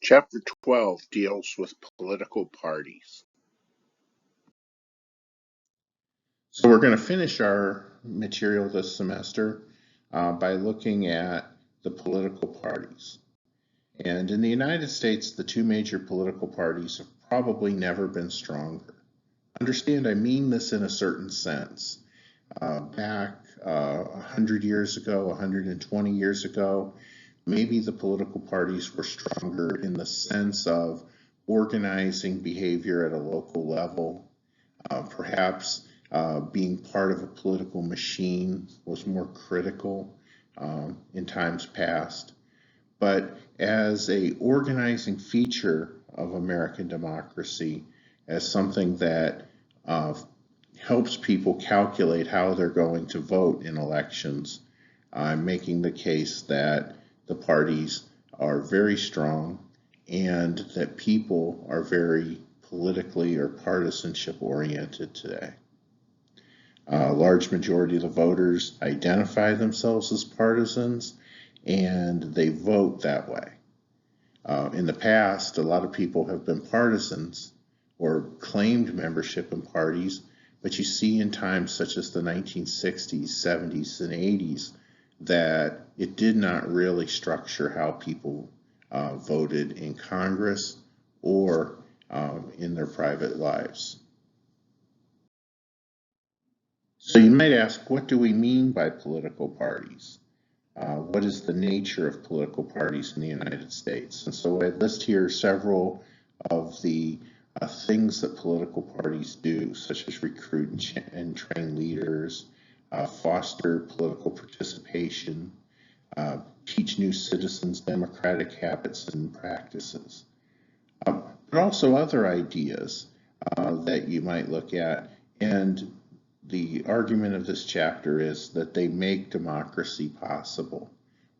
Chapter 12 deals with political parties. So we're going to finish our material this semester by looking at the political parties. And in the United States, the two major political parties have probably never been stronger. Understand, I mean this in a certain sense. Back 100 years ago, 120 years ago, maybe the political parties were stronger in the sense of organizing behavior at a local level. Perhaps being part of a political machine was more critical in times past. But as a organizing feature of American democracy, as something that helps people calculate how they're going to vote in elections, I'm making the case that the parties are very strong and that people are very politically or partisanship oriented today. A large majority of the voters identify themselves as partisans and they vote that way. In the past, a lot of people have been partisans or claimed membership in parties, but you see in times such as the 1960s, 70s, and 80s that it did not really structure how people voted in Congress or in their private lives. So you might ask, what do we mean by political parties? What is the nature of political parties in the United States? And so I list here several of the things that political parties do, such as recruit and train leaders, foster political participation, teach new citizens democratic habits and practices, but also other ideas that you might look at. And the argument of this chapter is that they make democracy possible.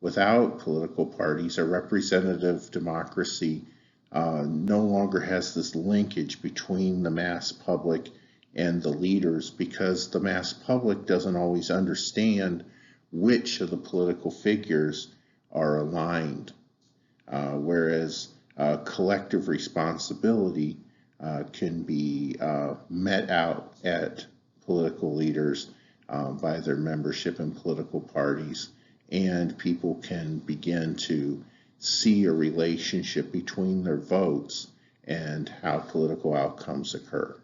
Without political parties, a representative democracy no longer has this linkage between the mass public and the leaders, because the mass public doesn't always understand which of the political figures are aligned, whereas collective responsibility can be met out at political leaders by their membership in political parties, and people can begin to see a relationship between their votes and how political outcomes occur.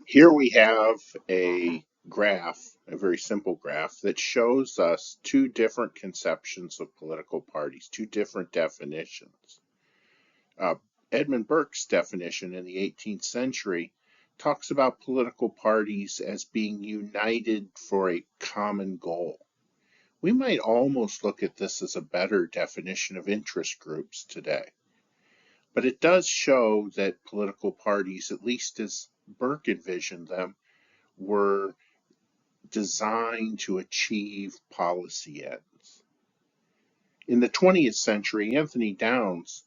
Here we have a graph, a very simple graph, that shows us two different conceptions of political parties, two different definitions. Edmund Burke's definition in the 18th century talks about political parties as being united for a common goal. We might almost look at this as a better definition of interest groups today. But it does show that political parties, at least as Burke envisioned them, were designed to achieve policy ends. In the 20th century, Anthony Downs,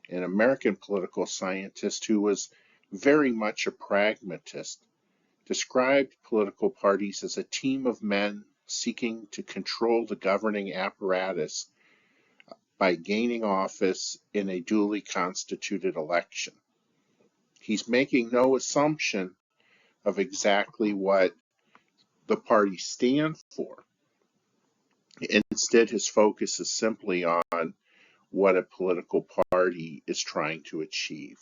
an American political scientist who was very much a pragmatist, described political parties as a team of men seeking to control the governing apparatus by gaining office in a duly constituted election. He's making no assumption of exactly what the parties stand for. Instead, his focus is simply on what a political party is trying to achieve.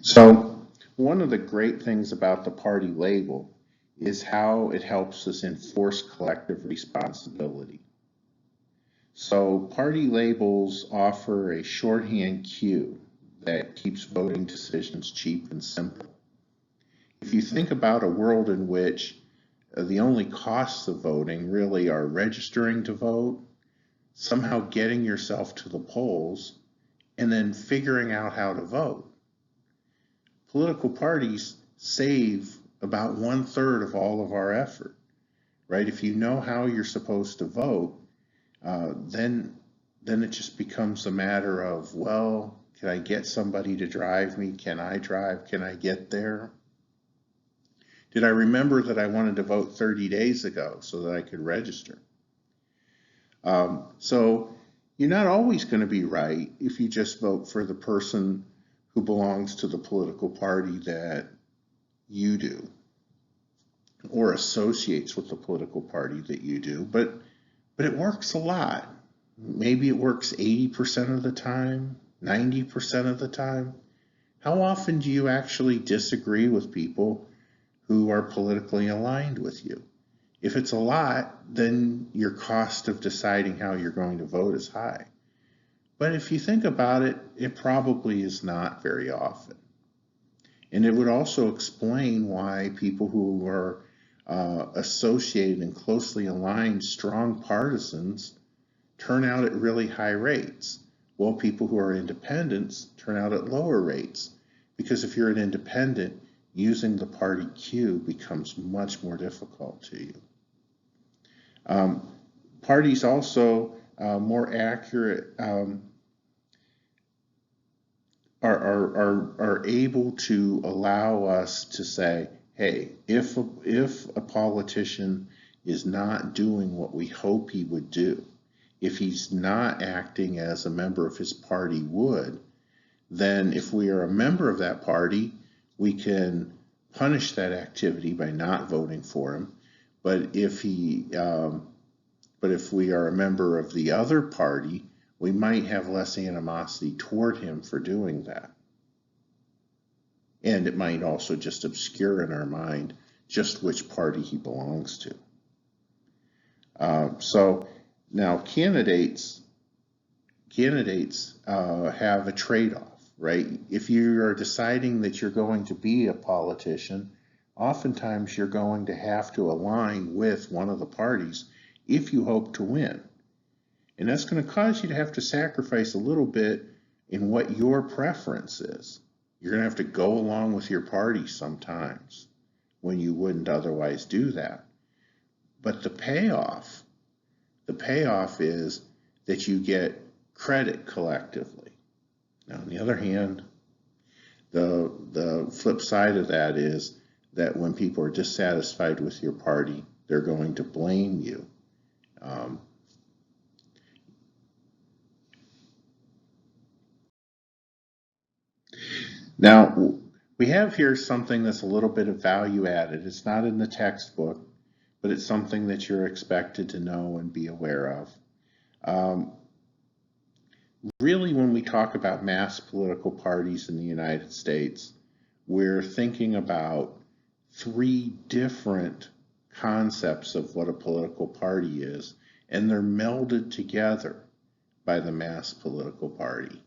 So, one of the great things about the party label is how it helps us enforce collective responsibility. So, party labels offer a shorthand cue that keeps voting decisions cheap and simple. If you think about a world in which the only costs of voting really are registering to vote, somehow getting yourself to the polls, and then figuring out how to vote, political parties save about 1/3 of all of our effort, right? If you know how you're supposed to vote, then it just becomes a matter of, well, can I get somebody to drive me? Can I drive? Can I get there? Did I remember that I wanted to vote 30 days ago so that I could register? So you're not always going to be right if you just vote for the person who belongs to the political party that you do or associates with the political party that you do, but it works a lot. Maybe it works 80% of the time, 90% of the time. How often do you actually disagree with people who are politically aligned with you? If it's a lot, then your cost of deciding how you're going to vote is high. But if you think about it, it probably is not very often. And it would also explain why people who are associated and closely aligned strong partisans turn out at really high rates, while people who are independents turn out at lower rates. Because if you're an independent, using the party queue becomes much more difficult to you. Parties also more accurate are able to allow us to say, hey, if a politician is not doing what we hope he would do, if he's not acting as a member of his party would, then if we are a member of that party, we can punish that activity by not voting for him. But if we are a member of the other party, we might have less animosity toward him for doing that. And it might also just obscure in our mind just which party he belongs to. So now candidates have a trade-off, right? If you are deciding that you're going to be a politician, oftentimes you're going to have to align with one of the parties if you hope to win. And that's going to cause you to have to sacrifice a little bit in what your preference is. You're going to have to go along with your party sometimes when you wouldn't otherwise do that. But the payoff is that you get credit collectively. Now, on the other hand, the flip side of that is that when people are dissatisfied with your party, they're going to blame you. Now, we have here something that's a little bit of value added. It's not in the textbook, but it's something that you're expected to know and be aware of. Really, when we talk about mass political parties in the United States, we're thinking about three different concepts of what a political party is, and they're melded together by the mass political party.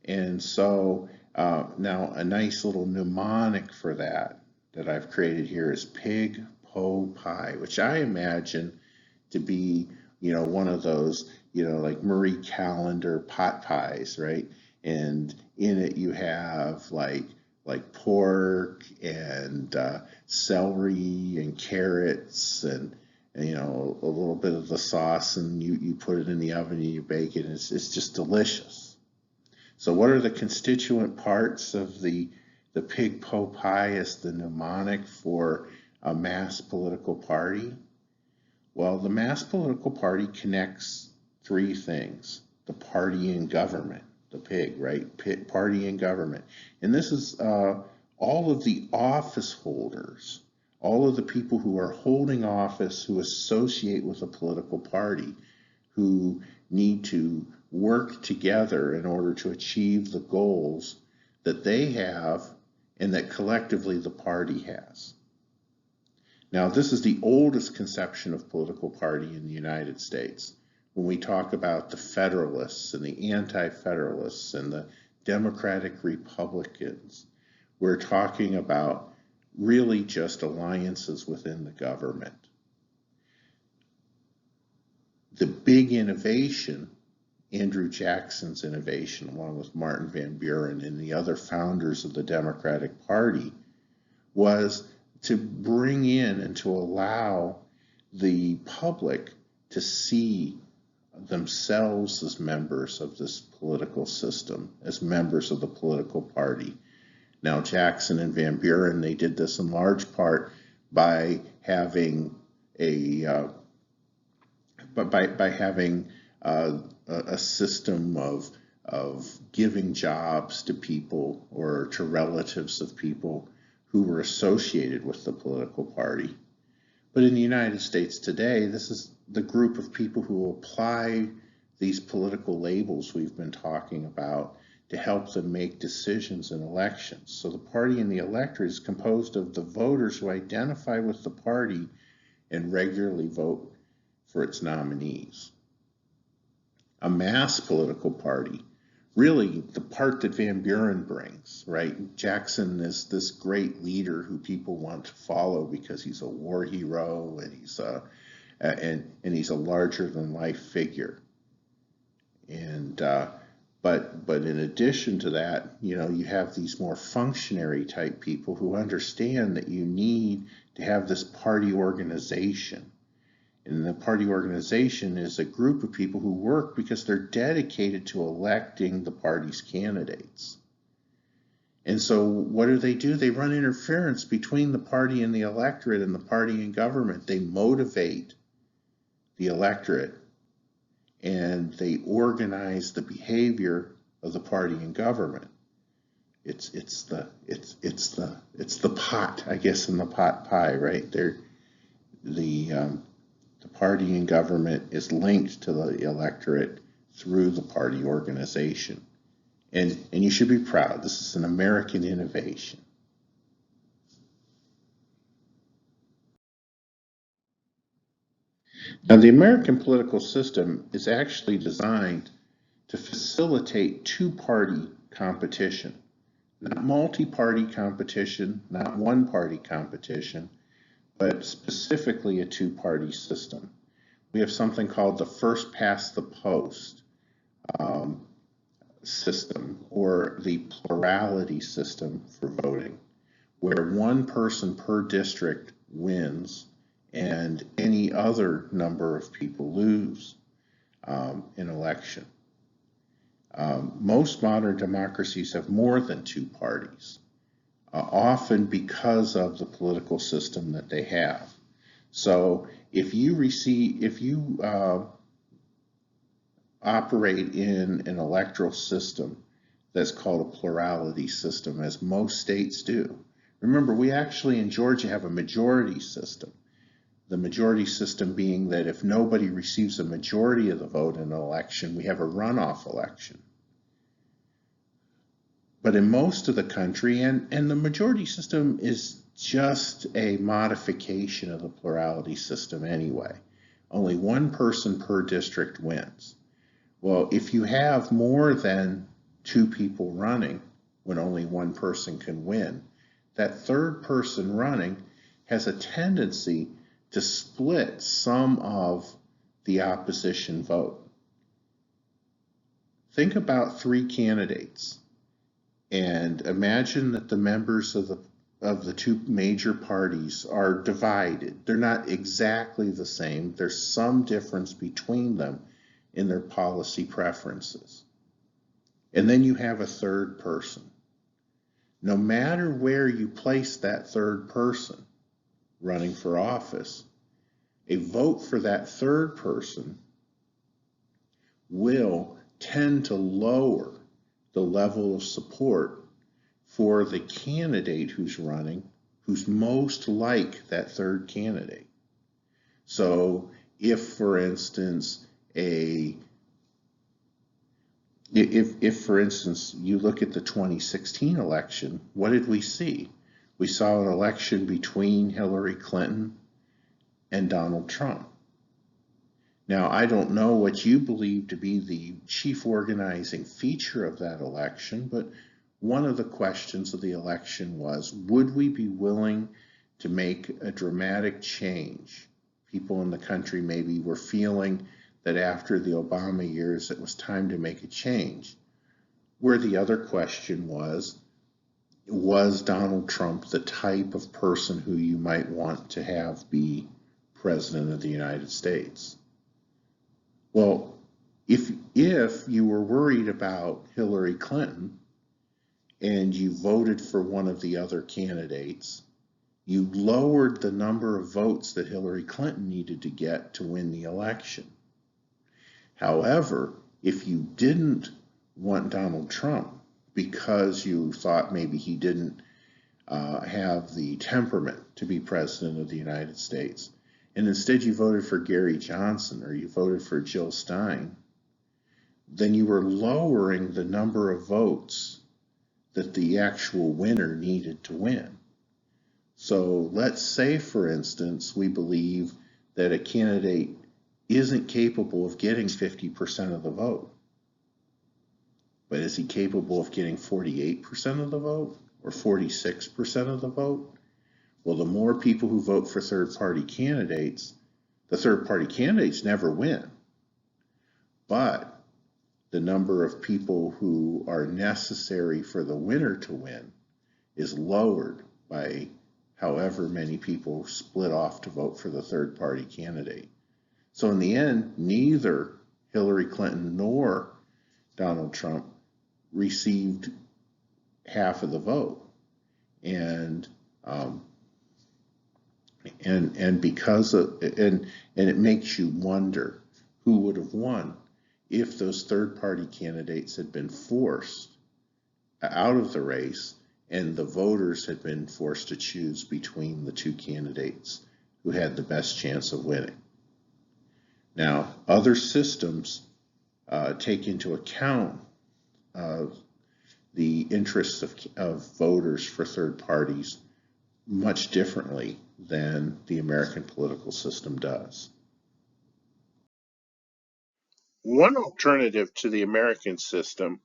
And so now a nice little mnemonic for that I've created here is pig, po, pie, which I imagine to be, one of those, like Marie Callender pot pies, right? And in it you have like pork and celery and carrots and a little bit of the sauce, and you put it in the oven and you bake it, and it's just delicious. So what are the constituent parts of the pig po pie as the mnemonic for a mass political party? Well, the mass political party connects three things: the party and government, the pig, right? Party and government. And this is all of the office holders, all of the people who are holding office who associate with a political party, who need to work together in order to achieve the goals that they have and that collectively the party has. Now, this is the oldest conception of political party in the United States. When we talk about the Federalists and the Anti-Federalists and the Democratic Republicans, we're talking about really just alliances within the government. The big innovation, Andrew Jackson's innovation, along with Martin Van Buren and the other founders of the Democratic Party, was to bring in and to allow the public to see themselves as members of this political system, as members of the political party. Now, Jackson and Van Buren, they did this in large part by having by having a system of giving jobs to people or to relatives of people who were associated with the political party. But in the United States today, this is the group of people who apply these political labels we've been talking about to help them make decisions in elections. So the party and the electorate is composed of the voters who identify with the party and regularly vote for its nominees. A mass political party, really the part that Van Buren brings, right? Jackson is this great leader who people want to follow because he's a war hero and he's a larger than life figure. And but in addition to that, you have these more functionary type people who understand that you need to have this party organization. And the party organization is a group of people who work because they're dedicated to electing the party's candidates. And so what do? They run interference between the party and the electorate and the party and government. They motivate the electorate and they organize the behavior of the party and government. It's the pot, I guess, in the pot pie, right? The party and government is linked to the electorate through the party organization. And you should be proud. This is an American innovation. Now, the American political system is actually designed to facilitate two-party competition, not multi-party competition, not one-party competition, but specifically a two-party system. We have something called the first past the post system, or the plurality system for voting, where one person per district wins and any other number of people lose an election. Most modern democracies have more than two parties, often because of the political system that they have. So if you operate in an electoral system that's called a plurality system, as most states do. Remember, we actually in Georgia have a majority system. The majority system being that if nobody receives a majority of the vote in an election, we have a runoff election. But in most of the country, and the majority system is just a modification of the plurality system anyway. Only one person per district wins. Well, if you have more than two people running, when only one person can win, that third person running has a tendency to split some of the opposition vote. Think about three candidates and imagine that the members of the two major parties are divided. They're not exactly the same. There's some difference between them in their policy preferences. And then you have a third person. No matter where you place that third person running for office, a vote for that third person will tend to lower the level of support for the candidate who's running, who's most like that third candidate. So if, for instance, if for instance you look at the 2016 election, what did we see? We saw an election between Hillary Clinton and Donald Trump. Now, I don't know what you believe to be the chief organizing feature of that election, but one of the questions of the election was, would we be willing to make a dramatic change? People in the country maybe were feeling that after the Obama years, it was time to make a change. Where the other question was Donald Trump the type of person who you might want to have be president of the United States? Well, if you were worried about Hillary Clinton and you voted for one of the other candidates, you lowered the number of votes that Hillary Clinton needed to get to win the election. However, if you didn't want Donald Trump because you thought maybe he didn't have the temperament to be president of the United States, and instead you voted for Gary Johnson or you voted for Jill Stein, then you were lowering the number of votes that the actual winner needed to win. So let's say, for instance, we believe that a candidate isn't capable of getting 50% of the vote. But is he capable of getting 48% of the vote or 46% of the vote? Well, the more people who vote for third-party candidates, the third-party candidates never win. But the number of people who are necessary for the winner to win is lowered by however many people split off to vote for the third-party candidate. So in the end, neither Hillary Clinton nor Donald Trump received half of the vote, and because of and it makes you wonder who would have won if those third-party candidates had been forced out of the race and the voters had been forced to choose between the two candidates who had the best chance of winning. Now, other systems take into account the interests of voters for third parties much differently than the American political system does. One alternative to the American system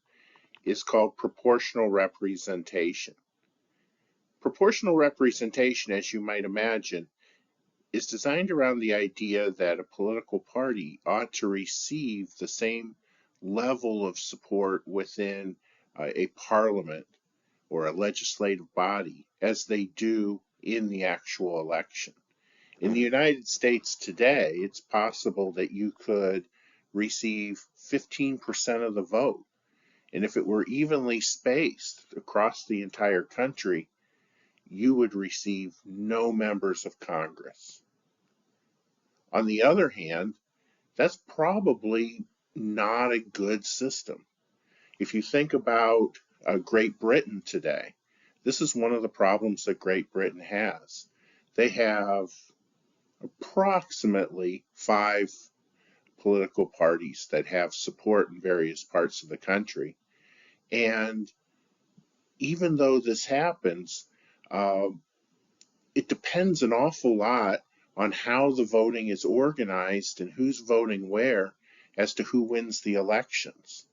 is called proportional representation. Proportional representation, as you might imagine, is designed around the idea that a political party ought to receive the same level of support within a parliament or a legislative body as they do in the actual election. In the United States today, it's possible that you could receive 15% of the vote. And if it were evenly spaced across the entire country, you would receive no members of Congress. On the other hand, that's probably not a good system. If you think about Great Britain today, this is one of the problems that Great Britain has. They have approximately 5 political parties that have support in various parts of the country. And even though this happens, it depends an awful lot on how the voting is organized and who's voting where as to who wins the elections.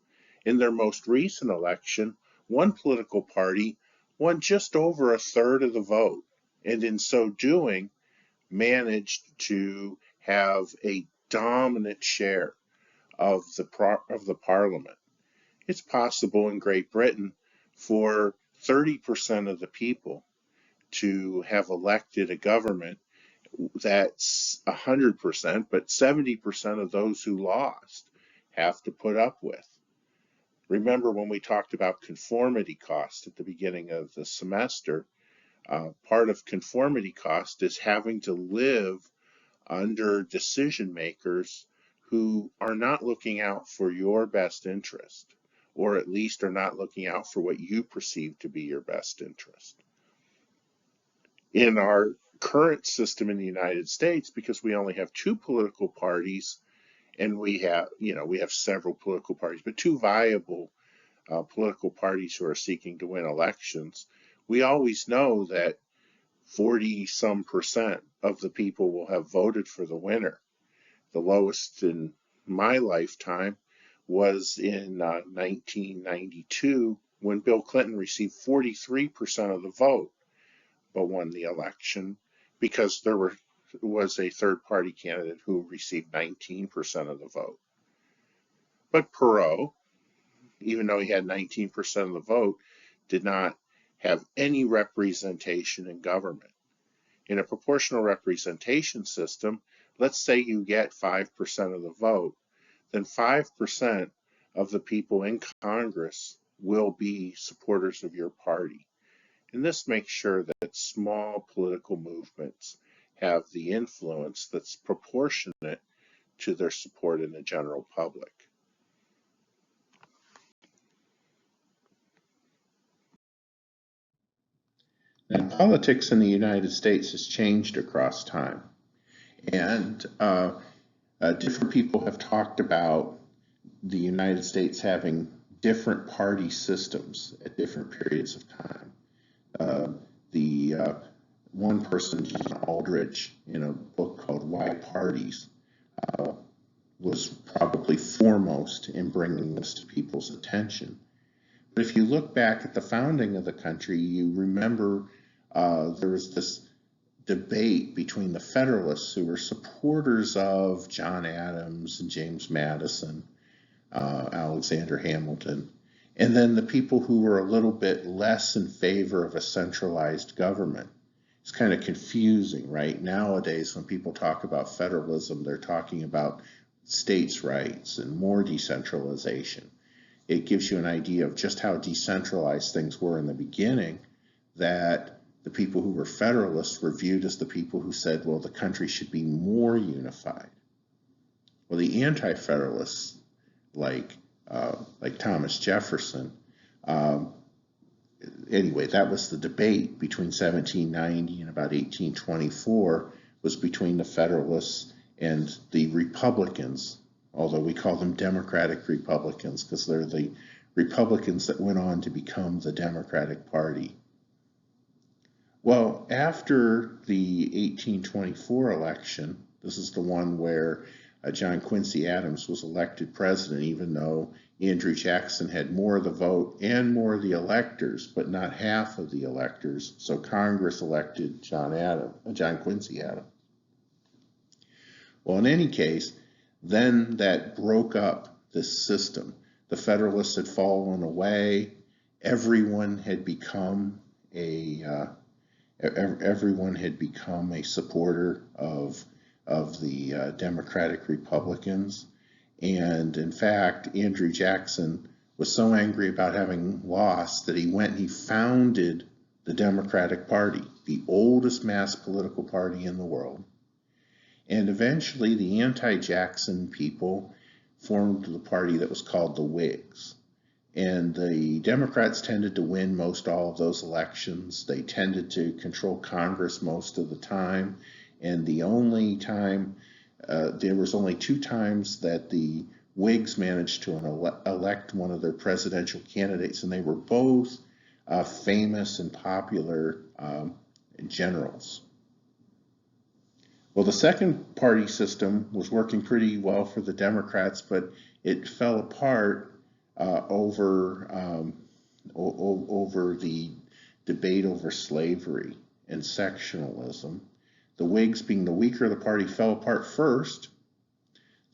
In their most recent election, one political party won just over a third of the vote, and in so doing, managed to have a dominant share of the parliament. It's possible in Great Britain for 30% of the people to have elected a government that's 100%, but 70% of those who lost have to put up with. Remember when we talked about conformity cost at the beginning of the semester, part of conformity cost is having to live under decision makers who are not looking out for your best interest, or at least are not looking out for what you perceive to be your best interest. In our current system in the United States, because we only have 2 political parties, and we have several political parties, but 2 viable political parties who are seeking to win elections, we always know that 40-some% of the people will have voted for the winner. The lowest in my lifetime was in 1992 when Bill Clinton received 43% of the vote, but won the election because there was a third-party candidate who received 19% of the vote. But Perot, even though he had 19% of the vote, did not have any representation in government. In a proportional representation system, let's say you get 5% of the vote, then 5% of the people in Congress will be supporters of your party. And this makes sure that small political movements have the influence that's proportionate to their support in the general public. And politics in the United States has changed across time. And different people have talked about the United States having different party systems at different periods of time. The one person, John Aldrich, in a book called Why Parties, was probably foremost in bringing this to people's attention. But if you look back at the founding of the country, you remember there was this debate between the Federalists, who were supporters of John Adams and James Madison, Alexander Hamilton, and then the people who were a little bit less in favor of a centralized government. It's kind of confusing, right? Nowadays, when people talk about federalism, they're talking about states' rights and more decentralization. It gives you an idea of just how decentralized things were in the beginning, that the people who were Federalists were viewed as the people who said, well, the country should be more unified. Well, the Anti-Federalists, like Thomas Jefferson, anyway, that was the debate between 1790 and about 1824, was between the Federalists and the Republicans, although we call them Democratic Republicans because they're the Republicans that went on to become the Democratic Party. Well, after the 1824 election, this is the one where John Quincy Adams was elected president, even though Andrew Jackson had more of the vote and more of the electors, but not half of the electors. So Congress elected John Quincy Adams. Well, in any case, then that broke up this system. The Federalists had fallen away. Everyone had become a supporter of the Democratic Republicans. And in fact, Andrew Jackson was so angry about having lost that he went and he founded the Democratic Party, the oldest mass political party in the world. And eventually the anti-Jackson people formed the party that was called the Whigs. And the Democrats tended to win most all of those elections. They tended to control Congress most of the time. And the only time, there was only 2 times that the Whigs managed to elect one of their presidential candidates, and they were both famous and popular generals. Well, the second party system was working pretty well for the Democrats, but it fell apart over the debate over slavery and sectionalism. The Whigs, being the weaker of the party, fell apart first.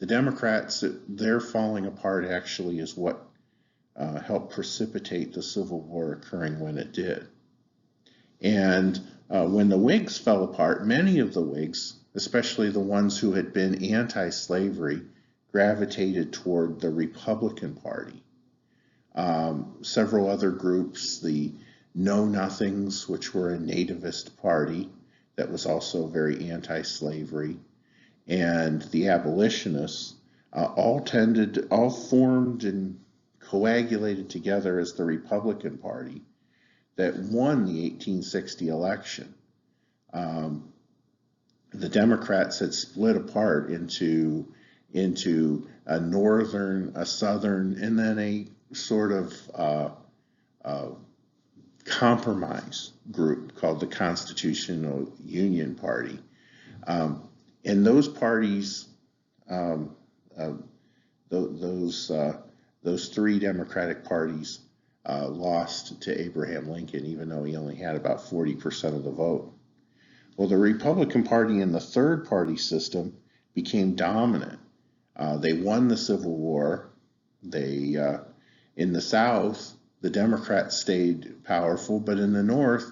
The Democrats, their falling apart actually is what helped precipitate the Civil War occurring when it did. And when the Whigs fell apart, many of the Whigs, especially the ones who had been anti-slavery, gravitated toward the Republican Party. Several other groups, the Know-Nothings, which were a nativist party that was also very anti-slavery, and the abolitionists, all formed and coagulated together as the Republican Party that won the 1860 election. The Democrats had split apart into a northern, a southern, and then a sort of compromise group called the Constitutional Union Party. And those parties, those 3 Democratic parties lost to Abraham Lincoln, even though he only had about 40% of the vote. Well, the Republican Party in the third party system became dominant. They won the Civil War. In the South, the Democrats stayed powerful, but in the North,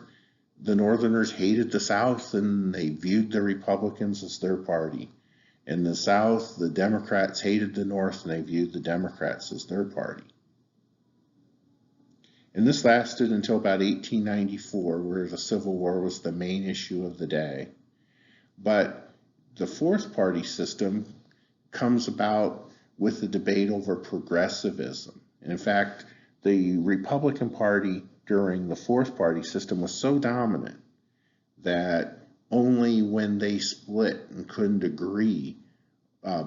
the Northerners hated the South and they viewed the Republicans as their party. In the South, the Democrats hated the North and they viewed the Democrats as their party. And this lasted until about 1894, where the Civil War was the main issue of the day. But the fourth party system comes about with the debate over progressivism. And in fact, the Republican Party during the fourth party system was so dominant that only when they split and couldn't agree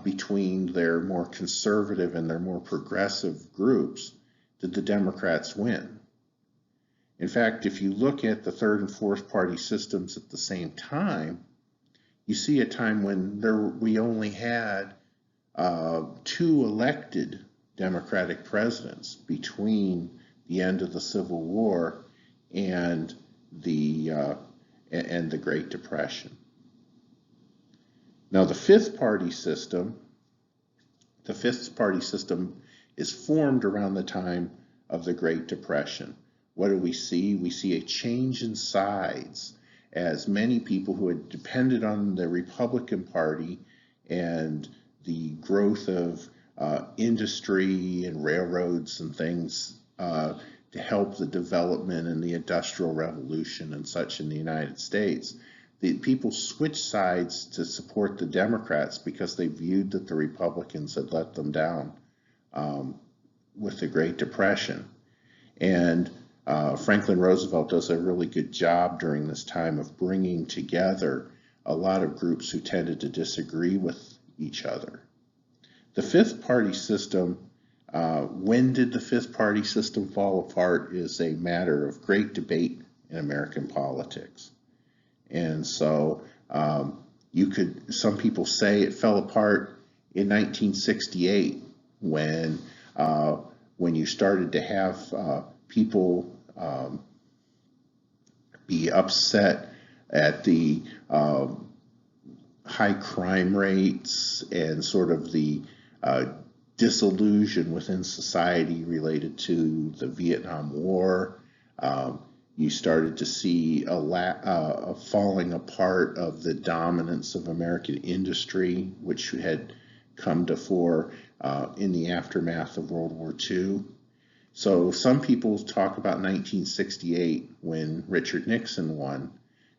between their more conservative and their more progressive groups did the Democrats win. In fact, if you look at the third and fourth party systems at the same time, you see a time when we only had two elected Democratic presidents between the end of the Civil War and the Great Depression. Now, the fifth party system is formed around the time of the Great Depression. What do we see? We see a change in sides as many people who had depended on the Republican Party and the growth of industry and railroads and things to help the development and the Industrial Revolution and such in the United States. The people switched sides to support the Democrats because they viewed that the Republicans had let them down with the Great Depression. And Franklin Roosevelt does a really good job during this time of bringing together a lot of groups who tended to disagree with each other. The fifth party system, when did the fifth party system fall apart, is a matter of great debate in American politics. And so some people say it fell apart in 1968 when you started to have people be upset at the high crime rates and sort of the disillusion within society related to the Vietnam War. You started to see a falling apart of the dominance of American industry, which had come to fore in the aftermath of World War II. So some people talk about 1968, when Richard Nixon won,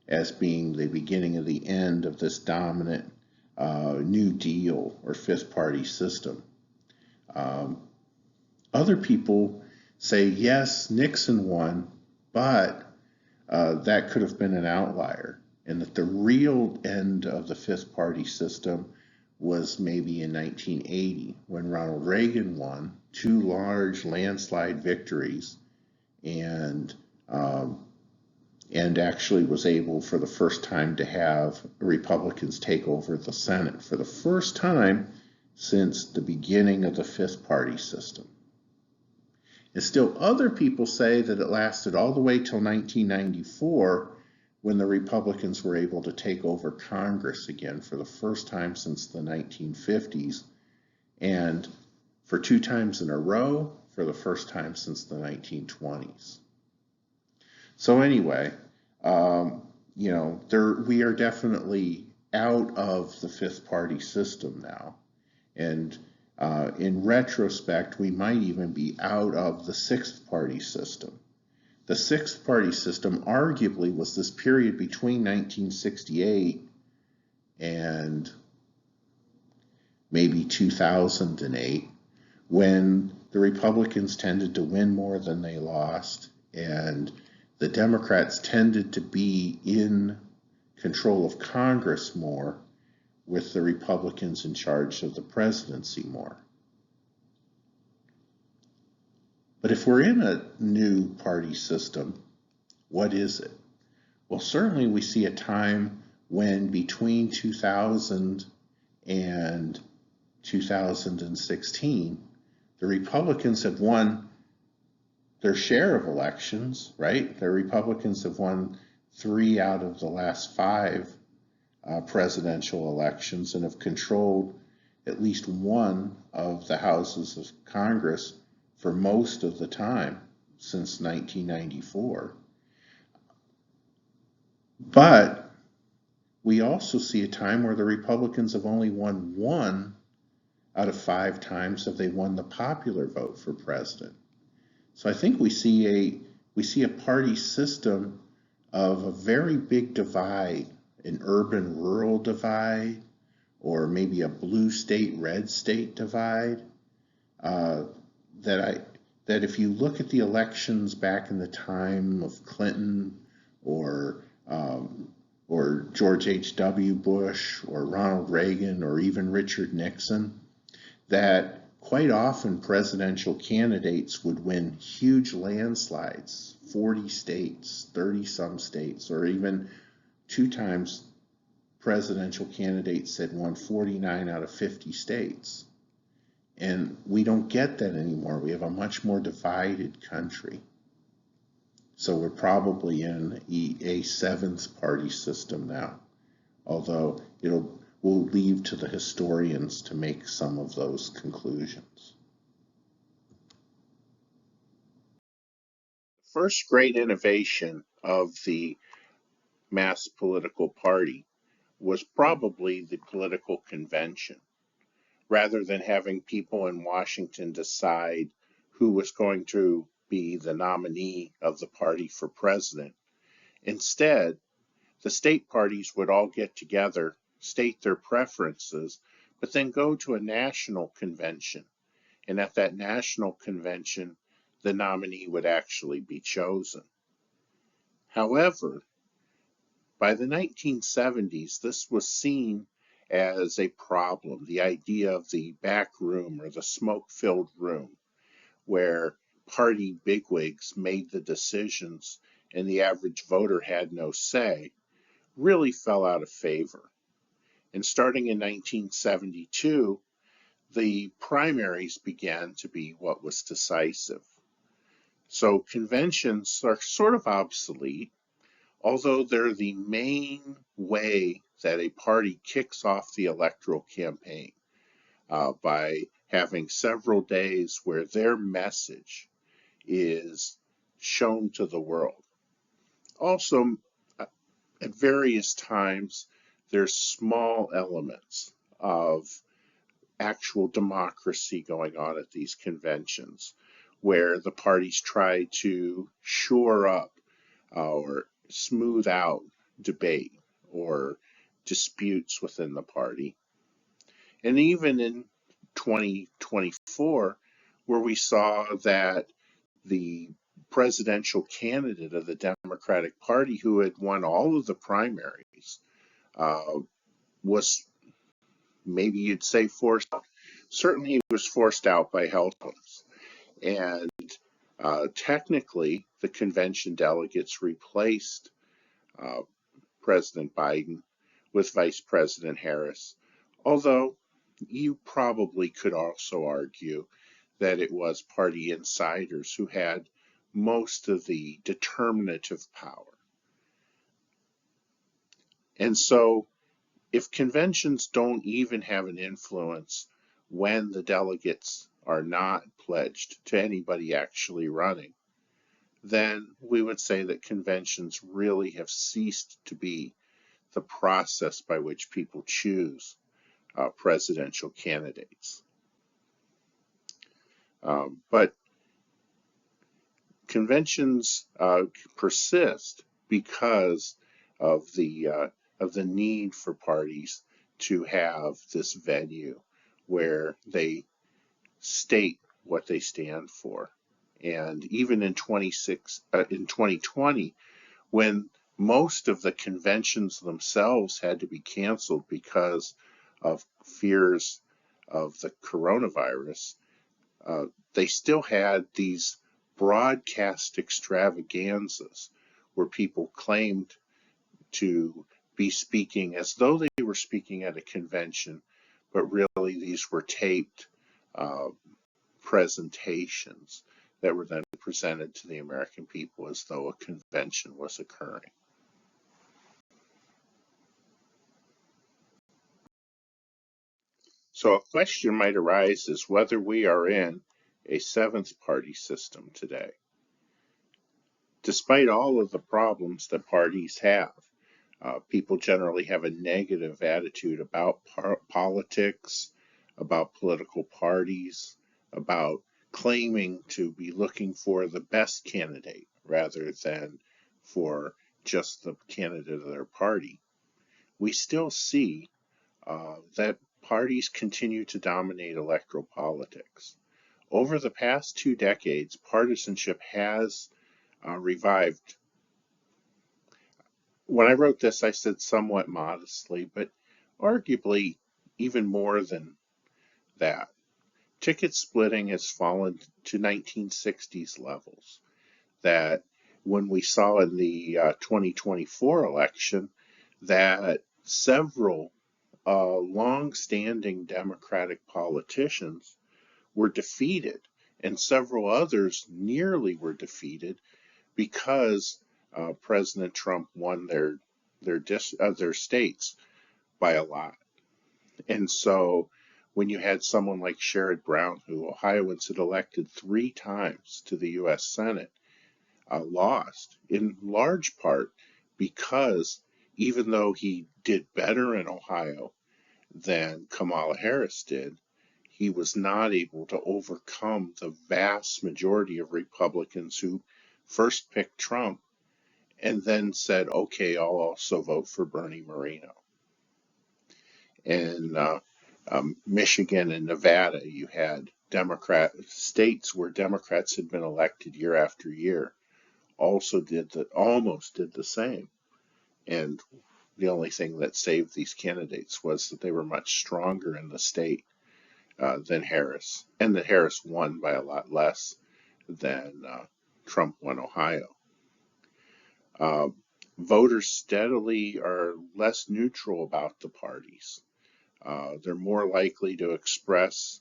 as being the beginning of the end of this dominant New Deal or fifth party system. Other people say, yes, Nixon won, but that could have been an outlier, and that the real end of the fifth party system was maybe in 1980 when Ronald Reagan won two large landslide victories and actually was able for the first time to have Republicans take over the Senate for the first time since the beginning of the fifth party system. And still other people say that it lasted all the way till 1994 when the Republicans were able to take over Congress again for the first time since the 1950s, and for two times in a row for the first time since the 1920s. So anyway, we are definitely out of the fifth party system now. And in retrospect, we might even be out of the sixth party system. The sixth party system arguably was this period between 1968 and maybe 2008, when the Republicans tended to win more than they lost, and the Democrats tended to be in control of Congress more, with the Republicans in charge of the presidency more. But if we're in a new party system, what is it? Well, certainly we see a time when between 2000 and 2016, the Republicans have won their share of elections, right? The Republicans have won 3 out of the last 5 presidential elections and have controlled at least one of the houses of Congress for most of the time since 1994. But we also see a time where the Republicans have only won 1 out of 5 times have they won the popular vote for president. So I think we see a party system of a very big divide, an urban-rural divide, or maybe a blue state, red state divide. Uh, that if you look at the elections back in the time of Clinton or or George H.W. Bush or Ronald Reagan or even Richard Nixon, that quite often presidential candidates would win huge landslides, 40 states, 30 some states, or even two times presidential candidates had won 49 out of 50 states. And we don't get that anymore. We have a much more divided country. So we're probably in a seventh party system now, although we'll leave to the historians to make some of those conclusions. The first great innovation of the mass political party was probably the political convention. Rather than having people in Washington decide who was going to be the nominee of the party for president, instead, the state parties would all get together, state their preferences, but then go to a national convention. And at that national convention, the nominee would actually be chosen. However, by the 1970s, this was seen as a problem, the idea of the back room or the smoke-filled room, where party bigwigs made the decisions and the average voter had no say, really fell out of favor. And starting in 1972, the primaries began to be what was decisive. So conventions are sort of obsolete, although they're the main way that a party kicks off the electoral campaign by having several days where their message is shown to the world. Also, at various times, there's small elements of actual democracy going on at these conventions where the parties try to shore up or smooth out debate or disputes within the party. And even in 2024, where we saw that the presidential candidate of the Democratic Party, who had won all of the primaries, was, maybe you'd say, forced out. Certainly, he was forced out by health problems. And technically, the convention delegates replaced President Biden with Vice President Harris, although you probably could also argue that it was party insiders who had most of the determinative power. And so, if conventions don't even have an influence when the delegates are not pledged to anybody actually running, then we would say that conventions really have ceased to be the process by which people choose presidential candidates. But conventions persist because of the need for parties to have this venue where they state what they stand for. And even in 2020, when most of the conventions themselves had to be canceled because of fears of the coronavirus, they still had these broadcast extravaganzas where people claimed to be speaking as though they were speaking at a convention, but really these were taped presentations that were then presented to the American people as though a convention was occurring. So a question might arise as whether we are in a seventh party system today. Despite all of the problems that parties have, people generally have a negative attitude about politics, about political parties, about claiming to be looking for the best candidate rather than for just the candidate of their party, we still see that parties continue to dominate electoral politics. Over the past 2 decades, partisanship has revived. When I wrote this, I said somewhat modestly, but arguably even more than that. Ticket splitting has fallen to 1960s levels. That when we saw in the 2024 election that several long-standing Democratic politicians were defeated, and several others nearly were defeated because President Trump won their states by a lot. And so when you had someone like Sherrod Brown, who Ohioans had elected 3 times to the U.S. Senate, lost in large part because even though he did better in Ohio than Kamala Harris did, he was not able to overcome the vast majority of Republicans who first picked Trump and then said, okay, I'll also vote for Bernie Moreno. In Michigan and Nevada, you had states where Democrats had been elected year after year almost did the same. And the only thing that saved these candidates was that they were much stronger in the state than Harris, and that Harris won by a lot less than Trump won Ohio. Voters steadily are less neutral about the parties. They're more likely to express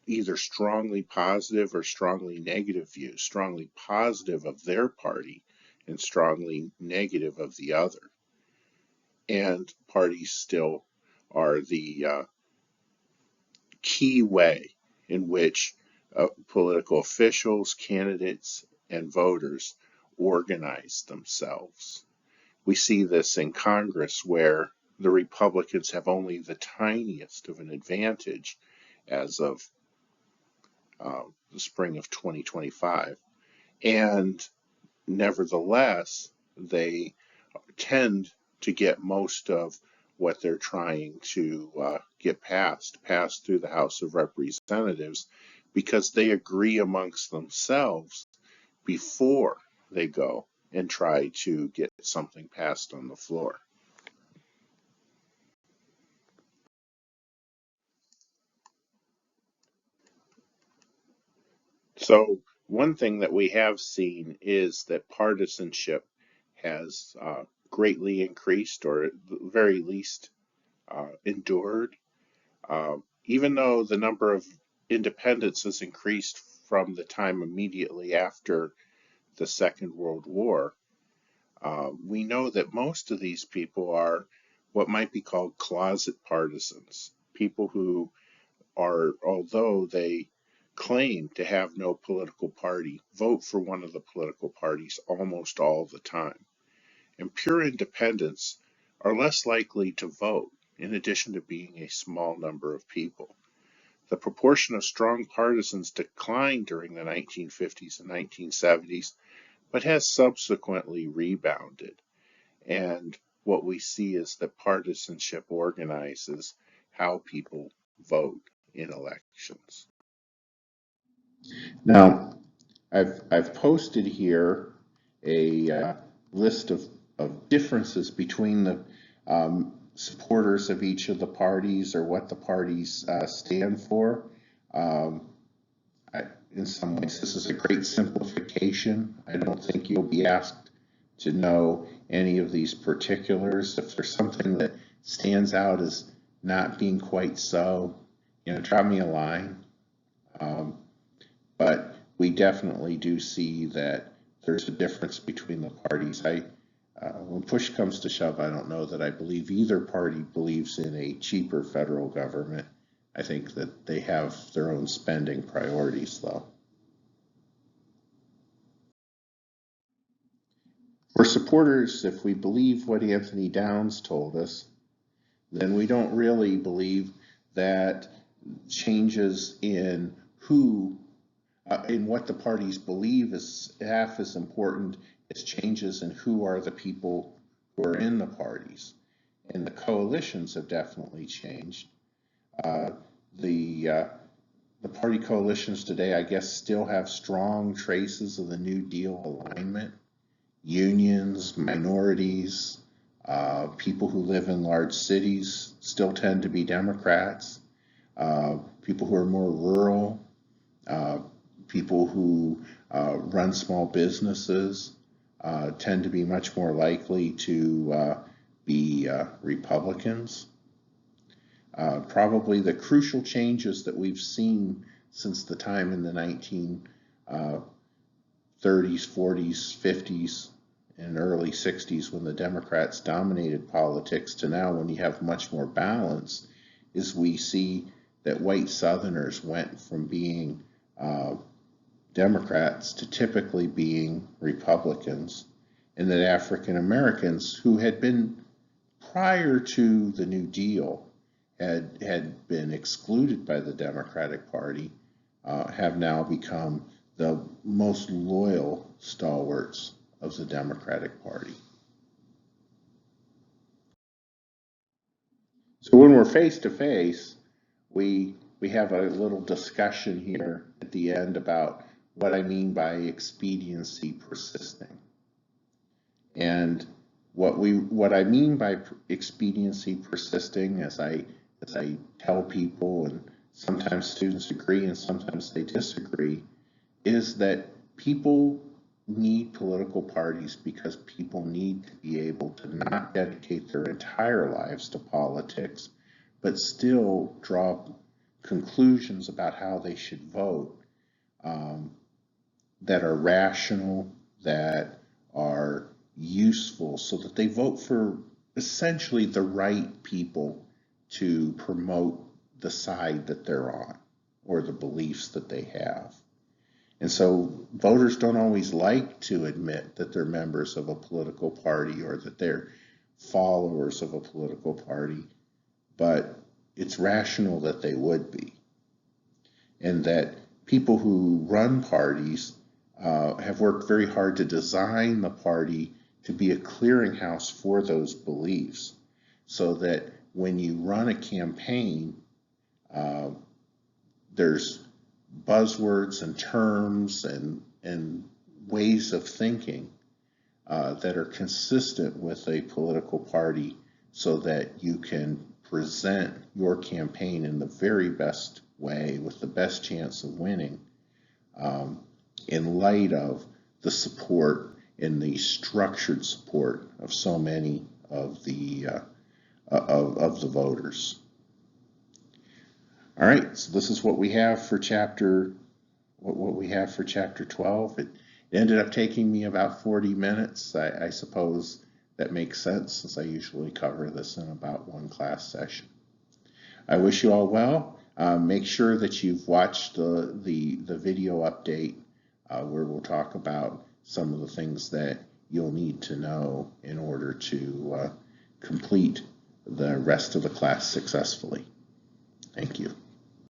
either strongly positive or strongly negative views, strongly positive of their party and strongly negative of the other. And parties still are the key way in which political officials, candidates, and voters organize themselves. We see this in Congress, where the Republicans have only the tiniest of an advantage as of the spring of 2025. And nevertheless, they tend to get most of what they're trying to get passed through the House of Representatives, because they agree amongst themselves before they go and try to get something passed on the floor. So one thing that we have seen is that partisanship has greatly increased, or at the very least endured. Even though the number of independents has increased from the time immediately after the Second World War, we know that most of these people are what might be called closet partisans, people who are, although they claim to have no political party, vote for one of the political parties almost all the time. And pure independents are less likely to vote, in addition to being a small number of people. The proportion of strong partisans declined during the 1950s and 1970s, but has subsequently rebounded. And what we see is that partisanship organizes how people vote in elections. Now, I've posted here a list of differences between the supporters of each of the parties, or what the parties stand for. In some ways, this is a great simplification. I don't think you'll be asked to know any of these particulars. If there's something that stands out as not being quite so, drop me a line. But we definitely do see that there's a difference between the parties. When push comes to shove, I don't know that I believe either party believes in a cheaper federal government. I think that they have their own spending priorities, though. For supporters, if we believe what Anthony Downs told us, then we don't really believe that changes in who and what the parties believe is half as important as changes in who are the people who are in the parties. And the coalitions have definitely changed. The party coalitions today, I guess, still have strong traces of the New Deal alignment. Unions, minorities, people who live in large cities still tend to be Democrats. People who are more rural, people who run small businesses tend to be much more likely to be Republicans. Probably the crucial changes that we've seen since the time in the 1930s, 40s, 50s, and early 60s when the Democrats dominated politics to now when you have much more balance is we see that white Southerners went from being Democrats to typically being Republicans, and that African Americans who had been prior to the New Deal had been excluded by the Democratic Party have now become the most loyal stalwarts of the Democratic Party. So when we're face to face, we have a little discussion here at the end about what I mean by expediency persisting. And what I mean by expediency persisting, as I tell people, and sometimes students agree and sometimes they disagree, is that people need political parties because people need to be able to not dedicate their entire lives to politics, but still draw conclusions about how they should vote that are rational, that are useful, so that they vote for essentially the right people to promote the side that they're on or the beliefs that they have. And so voters don't always like to admit that they're members of a political party or that they're followers of a political party, but it's rational that they would be. And that people who run parties have worked very hard to design the party to be a clearinghouse for those beliefs, so that when you run a campaign, there's buzzwords and terms and ways of thinking that are consistent with a political party, so that you can present your campaign in the very best way with the best chance of winning in light of the support and the structured support of so many of the voters. All right, so this is what we have for chapter 12. It ended up taking me about 40 minutes. I suppose that makes sense, since I usually cover this in about one class session. I wish you all well. Make sure that you've watched the video update where we'll talk about some of the things that you'll need to know in order to complete the rest of the class successfully. Thank you.